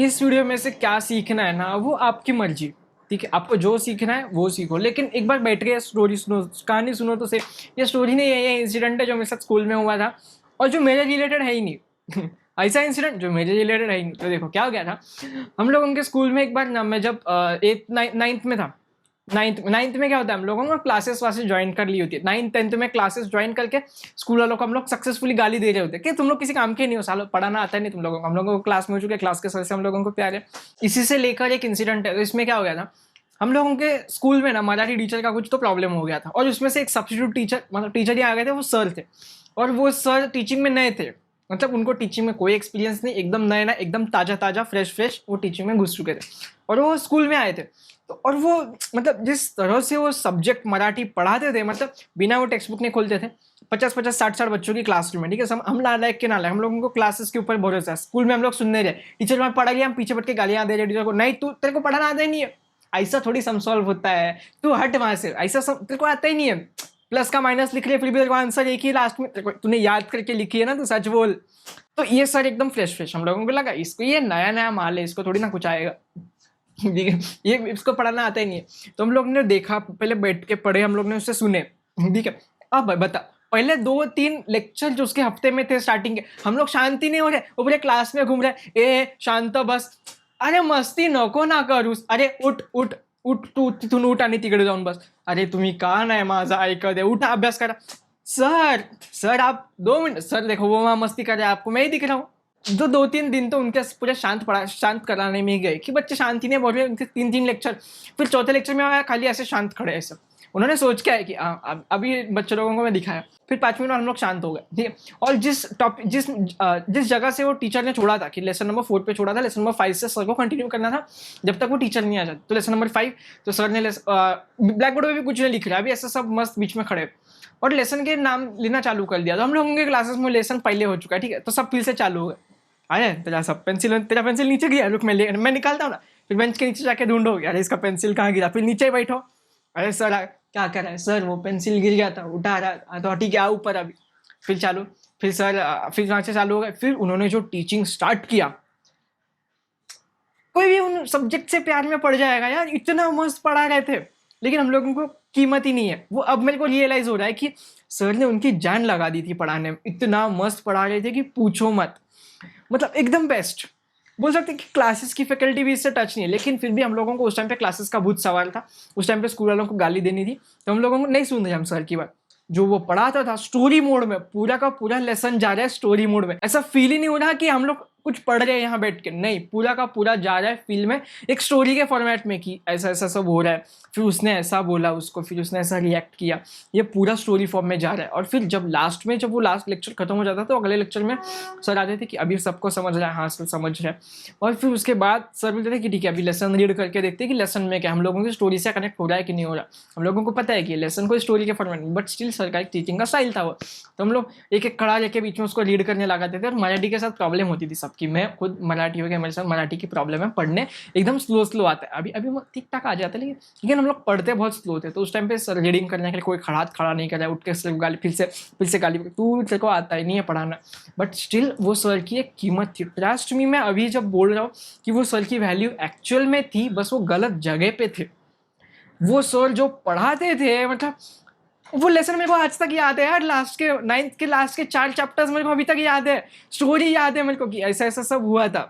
इस वीडियो में से क्या सीखना है ना, वो आपकी मर्जी। ठीक है, आपको जो सीखना है वो सीखो, लेकिन एक बार बैठ के स्टोरी सुनो, कहानी सुनो तो से ये स्टोरी नहीं है, ये इंसिडेंट है जो मेरे साथ स्कूल में हुआ था और जो मेरे रिलेटेड है ही नहीं। ऐसा इंसिडेंट जो मेरे रिलेटेड है ही नहीं। तो देखो क्या हो गया था, हम लोग उनके स्कूल में एक बार ना, मैं जब एट्थ नाइन्थ में था। नाइन्थ में क्या होता है, हम लोगों को क्लासेस वासेस ज्वाइन कर ली होती है। नाइन्थ टेंथ में क्लासेस ज्वाइन करके स्कूल वालों को हम लोग सक्सेसफुली गाली दे रहे होते हैं कि तुम लोग किसी काम के नहीं हो, सालों पढ़ाना आता है नहीं तुम लोगों को। हम लोगों को क्लास में हो चुके, क्लास के सर से हम लोगों को प्यार है। इसी से लेकर एक इंसिडेंट है। तो इसमें क्या हो गया था, हम लोगों के स्कूल में ना मराठी टीचर का कुछ तो प्रॉब्लम हो गया था और उसमें से एक सब्स्टिट्यूट टीचर, मतलब टीचर ही आ गए थे, वो सर थे। और वो सर टीचिंग में नए थे, मतलब उनको टीचिंग में कोई एक्सपीरियंस नहीं, एकदम नए ना, एकदम ताज़ा ताज़ा फ्रेश फ्रेश वो टीचिंग में घुस चुके थे और वो स्कूल में आए थे। तो और वो मतलब जिस तरह से वो सब्जेक्ट मराठी पढ़ाते थे, मतलब बिना वो टेक्स्ट बुक नहीं खोलते थे। 50-50 60-60 बच्चों की क्लासरूम में, ठीक है। हम लायक के ना लायक, हम लोगों को क्लासेस के ऊपर भरोसा है। स्कूल में हम लोग सुनने रहे, टीचर वहां पढ़ा लिया, हम पीछे बैठ के गालियां दे रहे टीचर को, नहीं तू, तेरे को पढ़ाना आता ही नहीं है, ऐसा थोड़ी सम सॉल्व होता है, तू हट वहां से, ऐसा तेरे को आता ही नहीं है। प्लस का माइनस लिख रहे फिर भी तेरे को आंसर एक ही लास्ट में, तूने याद करके लिखी है ना, तो सच बोल। तो ये सर एकदम फ्रेश फ्रेश, हम लोगों को लगा इसको ये नया नया माल है, इसको थोड़ी ना कुछ आएगा। ठीक है, ये इसको पढ़ाना आता ही नहीं है। तो हम लोग ने देखा, पहले बैठ के पढ़े, हम लोग ने उससे सुने। ठीक है, अब बता, पहले 2-3 लेक्चर जो उसके हफ्ते में थे स्टार्टिंग के, हम लोग शांति नहीं हो रहे, वो पूरे क्लास में घूम रहे, ए शांत बस, अरे मस्ती नको ना करू, अरे उठ उठ उठ, तू तिथून उठ आणि तिकडे जाऊन बस, अरे तुम्ही का नाही माझा ऐकत आहे, उठा अभ्यास करा। सर सर आप 2 मिनट, सर देखो वो वहां मस्ती कर रहे हैं, आपको मैं ही दिख रहा हूँ। जो 2-3 दिन तो उनके पूरे शांत कराने में ही गए कि बच्चे शांति नहीं बोल रहे, उनके 3-3 लेक्चर। फिर चौथे लेक्चर में आया, खाली ऐसे शांत खड़े ऐसे। उन्होंने सोच क्या है कि अभी बच्चे लोगों को मैं दिखाया। फिर 5 मिनट में हम लोग शांत हो गए, ठीक है। और जिस जगह से वो टीचर ने छोड़ा था कि लेसन नंबर 4 पे छोड़ा था, लेसन नंबर 5 से सर को कंटिन्यू करना था जब तक वो टीचर नहीं आ जाते। तो लेसन नंबर 5, तो सर ने ब्लैक बोर्ड पे भी कुछ नहीं लिख रहा, अभी ऐसा सब मस्त बीच में खड़े और लेसन के नाम लेना चालू कर दिया। तो हम लोगों के क्लासेस में लेसन पहले हो चुका है, ठीक है, तो सब फिर से चालू हो गए। आया तेरा सब पेंसिल, तेरा पेंसिल नीचे गिरा, रुक मैं निकालता हूँ ना। फिर बेंच के नीचे जाके ढूंढोगे, अरे इसका पेंसिल कहाँ गिरा, फिर नीचे ही बैठो। अरे सर क्या कर रहा है, सर वो पेंसिल गिर गया था, उठा रहा तो ठीक है आ ऊपर अभी। फिर चालू, फिर सर फिर वहां से चालू हो गए। फिर उन्होंने जो टीचिंग स्टार्ट किया, कोई भी उन सब्जेक्ट से प्यार में पड़ जाएगा यार, इतना मस्त पढ़ा रहे थे, लेकिन हम लोगों को कीमत ही नहीं है। वो अब मेरे को रियलाइज हो रहा है कि सर ने उनकी जान लगा दी थी पढ़ाने में, इतना मस्त पढ़ा रहे थे कि पूछो मत, मतलब एकदम बेस्ट। बोल सकते कि क्लासेस की फैकल्टी भी इससे टच नहीं है, लेकिन फिर भी हम लोगों को उस टाइम पे क्लासेस का भूत सवाल था। उस टाइम पे स्कूल वालों को गाली देनी थी, तो हम लोगों को नहीं सुन रहे हम सर की बात। जो वो पढ़ाता था स्टोरी मोड में, पूरा का पूरा लेसन जा रहा है स्टोरी मोड में, ऐसा फील ही नहीं हो रहा कि हम लोग कुछ पढ़ रहे हैं यहाँ बैठ के, नहीं, पूरा का पूरा जा रहा है फील में, एक स्टोरी के फॉर्मेट में कि ऐसा ऐसा सब हो रहा है, फिर उसने ऐसा बोला उसको, फिर उसने ऐसा रिएक्ट किया, ये पूरा स्टोरी फॉर्म में जा रहा है। और फिर जब लास्ट में, जब वो लास्ट लेक्चर खत्म हो जाता तो अगले लेक्चर में सर आते थे कि अभी सबको समझ रहा है, हाँ सर समझ रहा है। और फिर उसके बाद सर बोलते थे कि ठीक है अभी लेसन रीड करके देखते हैं कि लेसन में क्या हम लोगों की स्टोरी से कनेक्ट हो रहा है कि नहीं हो रहा। हम लोगों को पता है कि लेसन को स्टोरी के फॉर्मेट में, बट स्टिल सर का एक टीचिंग का स्टाइल था वो। तो हम लोग एक एक खड़ा लेके बीच में उसको रीड करने लगाते थे। और मराठी के साथ प्रॉब्लम होती थी सबकी, मैं खुद मराठी हो गया, मेरे साथ मराठी की प्रॉब्लम है, पढ़ने एकदम स्लो स्लो आता है। अभी अभी ठीक ठाक आ जाता है, लेकिन हम लोग पढ़ते बहुत स्लो थे। तो उस टाइम पे सर रीडिंग करने के लिए कोई खड़ा नहीं कर रहा है, उठ के सिर्फ गाली, फिर से गाली, तू तेरे को आता ही नहीं है पढ़ाना। बट स्टिल वो सर की एक कीमत थी, ट्रस्ट मी। मैं अभी जब बोल रहा हूँ कि वो सर की वैल्यू एक्चुअल में थी, बस वो गलत जगह पे थे। वो सर जो पढ़ाते थे, मतलब वो लेसन मेरे को आज तक याद है यार, लास्ट के 9th के लास्ट के 4 चैप्टर्स मेरे को अभी तक याद है, स्टोरी याद है मेरे को कि ऐसा ऐसा सब हुआ था।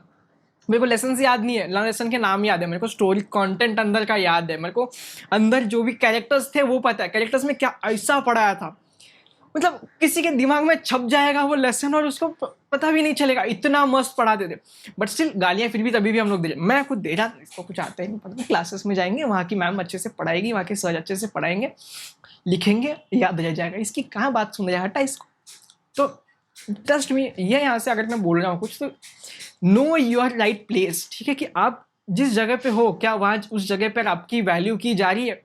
मेरे को लेसन याद नहीं है, लेसन के नाम याद है मेरे को, स्टोरी कंटेंट अंदर का याद है मेरे को, अंदर जो भी कैरेक्टर्स थे वो पता है, कैरेक्टर्स में क्या ऐसा पढ़ाया था, मतलब किसी के दिमाग में छप जाएगा वो लेसन और उसको पता भी नहीं चलेगा, इतना मस्त पढ़ाते थे। बट स्टिल गालियाँ फिर भी तभी भी हम लोग दे रहे, मैं खुद दे रहा था, इसको कुछ आता ही नहीं पता। क्लासेस में जाएंगे, वहाँ की मैम अच्छे से पढ़ाएगी, वहाँ के सर अच्छे से पढ़ाएंगे, लिखेंगे, याद रह जाएगा, इसकी कहाँ बात सुन रहा है, हटा इसको। तो ट्रस्ट मी, ये यहाँ से अगर मैं बोल रहा हूँ कुछ, तो नो योर राइट प्लेस, ठीक है, कि आप जिस जगह पे हो, क्या वहाँ उस जगह पर आपकी वैल्यू की जा रही है।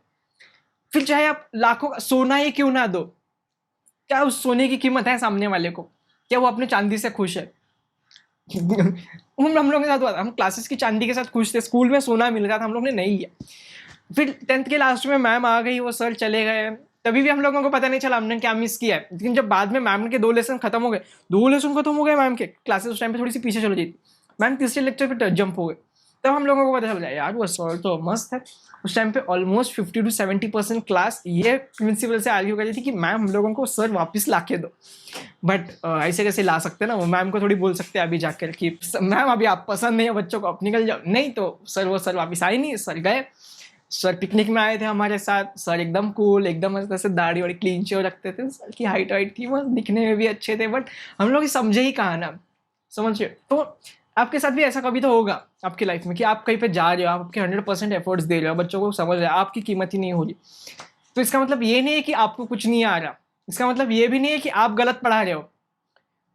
फिर चाहे आप लाखों का सोना ही क्यों ना दो, क्या उस सोने की कीमत है सामने वाले को, क्या वो अपने चांदी से खुश है। हम लोग के साथ हुआ था, हम क्लासेस की चांदी के साथ खुश थे, स्कूल में सोना मिल रहा था, हम लोग ने नहीं लिया। फिर 10th के लास्ट में मैम आ गई, वो सर चले गए, तभी भी हम लोगों को पता नहीं चला हमने क्या मिस किया है। लेकिन जब बाद में मैम के 2 लेसन खत्म हो गए, मैम के क्लासेस उस टाइम पे थोड़ी सी पीछे चल गई, मैम तीसरे लेक्चर पे जंप हो गए। तब हम लोगों को पता चल जाए यार वो सर तो मस्त है। उस टाइम पे ऑलमोस्ट 50 to 70% क्लास ये प्रिंसिपल से आर्ग्यू कर रही थी कि मैम हम लोगों को सर वापस ला के दो। बट ऐसे कैसे ला सकते हैं ना, वो मैम को थोड़ी बोल सकते हैं अभी जाकर कि मैम अभी आप पसंद नहीं है बच्चों को, आप निकल जाओ। नहीं तो सर वो सर वापस आए नहीं, सर गए। सर पिकनिक में आए थे हमारे साथ। सर एकदम कूल, एकदम ऐसे दाढ़ी वाड़ी क्लीन शेव रखते थे। सर की हाइट वाइट थी, वो दिखने में भी अच्छे थे, बट हम लोग समझे ही कहाँ ना, समझिए। तो आपके साथ भी ऐसा कभी तो होगा आपकी लाइफ में कि आप कहीं पे जा रहे हो, आप आपके 100% एफर्ट्स दे रहे हो, बच्चों को समझ रहे हो, आपकी कीमत ही नहीं हो रही। तो इसका मतलब ये नहीं है कि आपको कुछ नहीं आ रहा, इसका मतलब ये भी नहीं है कि आप गलत पढ़ा रहे हो,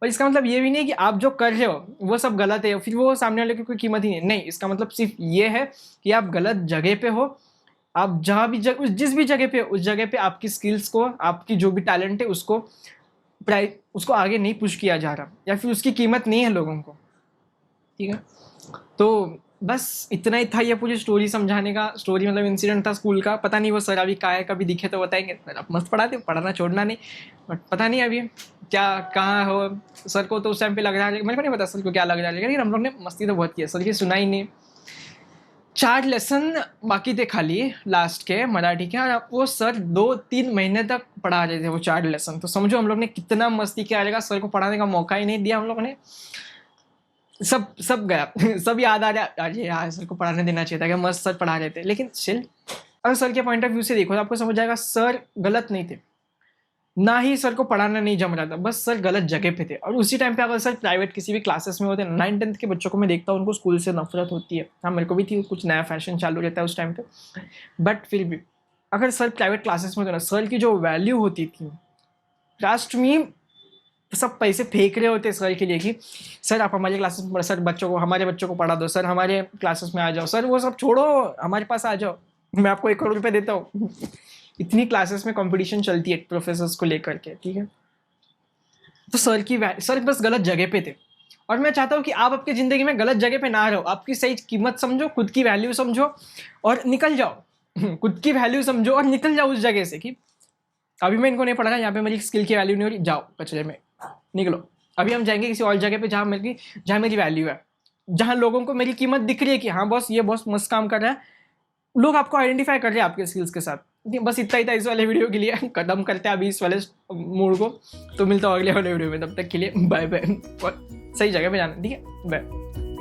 और इसका मतलब ये भी नहीं है कि आप जो कर रहे हो वो सब गलत है, फिर वो सामने वाले की कोई कीमत ही नहीं। नहीं, इसका मतलब सिर्फ ये है कि आप गलत जगह पे हो। आप जहाँ भी जिस भी जगह पे उस जगह पे आपकी स्किल्स को, आपकी जो भी टैलेंट है उसको आगे नहीं पुश किया जा रहा, या फिर उसकी कीमत नहीं है लोगों को। ठीक है, तो बस इतना ही था ये पूरी स्टोरी समझाने का। स्टोरी मतलब इंसिडेंट था स्कूल का। पता नहीं वो सर अभी कहाँ है, कभी दिखे तो बताएंगे। सर आप मस्त पढ़ाते, पढ़ाना छोड़ना नहीं, बट पता नहीं अभी क्या कहाँ हो। सर को तो उस टाइम पे लग रहा है, मेरे को नहीं पता सर को क्या लग रहा है, लेकिन हम लोग ने मस्ती तो बहुत की है। सर की सुना ही नहीं। 4 लेसन बाकी थे खाली लास्ट के मराठी के, और वो सर 2-3 महीने तक पढ़ा रहे थे वो 4 लेसन। तो समझो हम लोग ने कितना मस्ती किया रहेगा, सर को पढ़ाने का मौका ही नहीं दिया हम लोग ने। सब गया सब याद आ रहा, अरे यार सर को पढ़ाने देना चाहिए था, कि मस्त सर पढ़ा रहे थे। लेकिन स्टिल अगर सर के पॉइंट ऑफ व्यू से देखो तो आपको समझ जाएगा सर गलत नहीं थे, ना ही सर को पढ़ाना नहीं जम रहा था, बस सर गलत जगह पे थे। और उसी टाइम पे अगर सर प्राइवेट किसी भी क्लासेस में होते, 9th-10th के बच्चों को मैं देखता हूँ उनको स्कूल से नफरत होती है। हाँ मेरे को भी थी, कुछ नया फैशन चालू रहता है उस टाइम पे, बट फिर भी अगर सर प्राइवेट क्लासेस में होते ना, सर की जो वैल्यू होती थी, ट्रस्ट में सब पैसे फेंक रहे होते सर के लिए कि सर आप हमारे क्लासेस में, सर हमारे बच्चों को पढ़ा दो, सर हमारे क्लासेस में आ जाओ, सर वो सब छोड़ो हमारे पास आ जाओ, मैं आपको 1 करोड़ रुपए देता हूँ। इतनी क्लासेस में कंपटीशन चलती है प्रोफेसर्स को लेकर के। ठीक है, तो सर बस गलत जगह पे थे। और मैं चाहता हूँ कि आप आपकी ज़िंदगी में गलत जगह पे ना रहो, आपकी सही कीमत समझो, खुद की वैल्यू समझो और निकल जाओ। खुद की वैल्यू समझो और निकल जाओ उस जगह से कि अभी मैं इनको नहीं पढ़ा, यहाँ पे मेरी स्किल की वैल्यू नहीं हो रही, जाओ कचरे में निकलो। अभी हम जाएंगे किसी और जगह पे जहाँ मेरी वैल्यू है, जहाँ लोगों को मेरी कीमत दिख रही है कि हाँ बॉस ये बॉस मस्त काम कर रहा है, लोग आपको आइडेंटिफाई कर रहे हैं आपके स्किल्स के साथ। बस इतना ही था इस वाले वीडियो के लिए। खत्म करते हैं अभी इस वाले मूड को, तो मिलता हूँ अगले वाले वीडियो में। तब तक के लिए बाय बाय। सही जगह पे जाना, ठीक है, बाय।